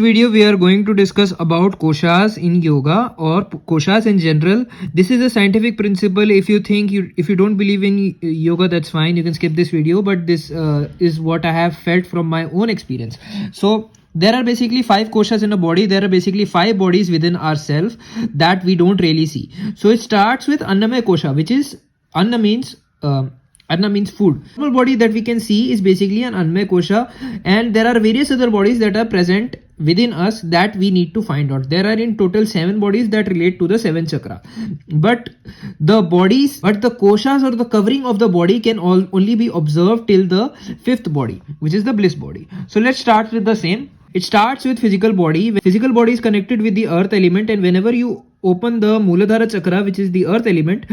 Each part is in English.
Video we are going to discuss about koshas in yoga or koshas in general. This is a scientific principle. If you don't believe in yoga, that's fine, you can skip this video, but this is what I have felt from my own experience. So there are basically 5 koshas in a body. There are basically 5 bodies within ourselves that we don't really see. So it starts with annamaya kosha, which is anna means food. Normal body that we can see is basically an annamaya kosha, and there are various other bodies that are present within us that we need to find out. There are in total 7 bodies that relate to the 7th chakra, but the koshas or the covering of the body can only be observed till the 5th body, which is the bliss body. So let's start with the same. It starts with physical body. Physical body is connected with the earth element, and whenever you open the Muladhara chakra, which is the earth element,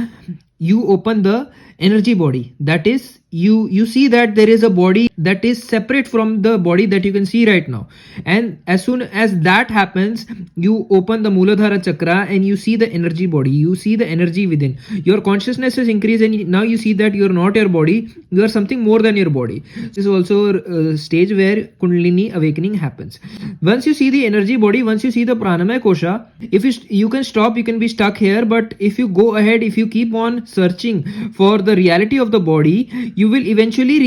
you open the energy body. That is, you see that there is a body that is separate from the body that you can see right now, and as soon as that happens, you open the Muladhara chakra and you see the energy body, you see the energy within. Your consciousness is increased, and now you see that you're not your body, you are something more than your body. This is also a stage where Kundalini awakening happens. Once you see the energy body, once you see the pranamaya kosha, if you can stop, you can be stuck here, but if you go ahead, if you keep on searching for the reality of the body, you will eventually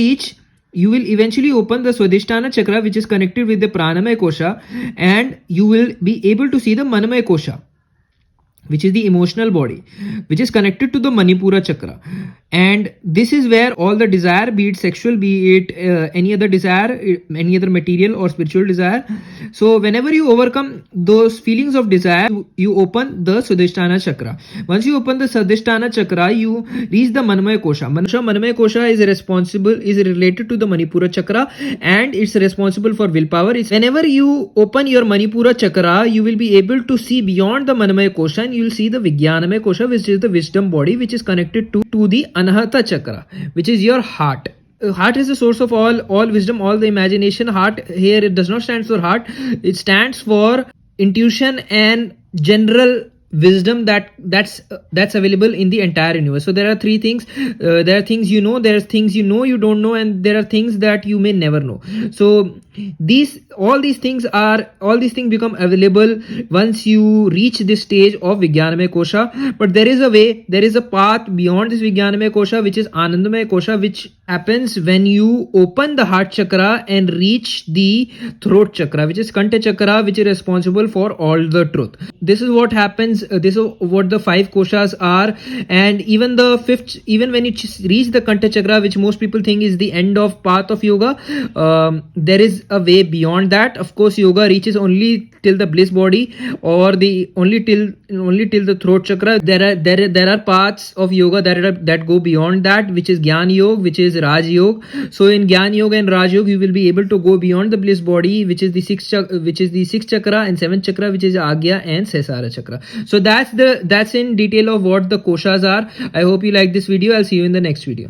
open the Swadhisthana chakra, which is connected with the pranamaya kosha, and you will be able to see the manamaya kosha, which is the emotional body, which is connected to the Manipura chakra. And this is where all the desire, be it sexual, be it any other desire, any other material or spiritual desire. So whenever you overcome those feelings of desire, you open the Swadhisthana chakra. Once you open the Swadhisthana chakra, you reach the Manamaya kosha. Manamaya kosha is related to the Manipura chakra, and it's responsible for willpower. Whenever you open your Manipura chakra, you will be able to see beyond the Manamaya kosha, and you will see the Vijnanamaya kosha, which is the wisdom body, which is connected to the Anahata chakra, which is your heart. Heart is the source of all wisdom, all the imagination. Heart here, it does not stand for heart, it stands for intuition and general wisdom that's available in the entire universe. So there are 3 things. There are things you know, there are things you know you don't know, and there are things that you may never know. So all these things become available once you reach this stage of Vijnanamaya kosha. But there is a path beyond this Vijnanamaya kosha, which is Anandamaya kosha, which happens when you open the heart chakra and reach the throat chakra, which is Kantha chakra, which is responsible for all the truth. This is what happens. This is what the 5 koshas are, and even the 5th, even when you reach the Kantha chakra, which most people think is the end of path of yoga, there is a way beyond that. Of course, yoga reaches only till the bliss body, or only till the throat chakra. There are paths of yoga that go beyond that, which is Gyan Yoga, which is Raj Yoga. So in Gyan Yoga and Raj Yoga, you will be able to go beyond the bliss body, which is the 6th chakra, and 7th chakra, which is Agya and Sesara chakra. So that's in detail of what the koshas are. I hope you like this video. I'll see you in the next video.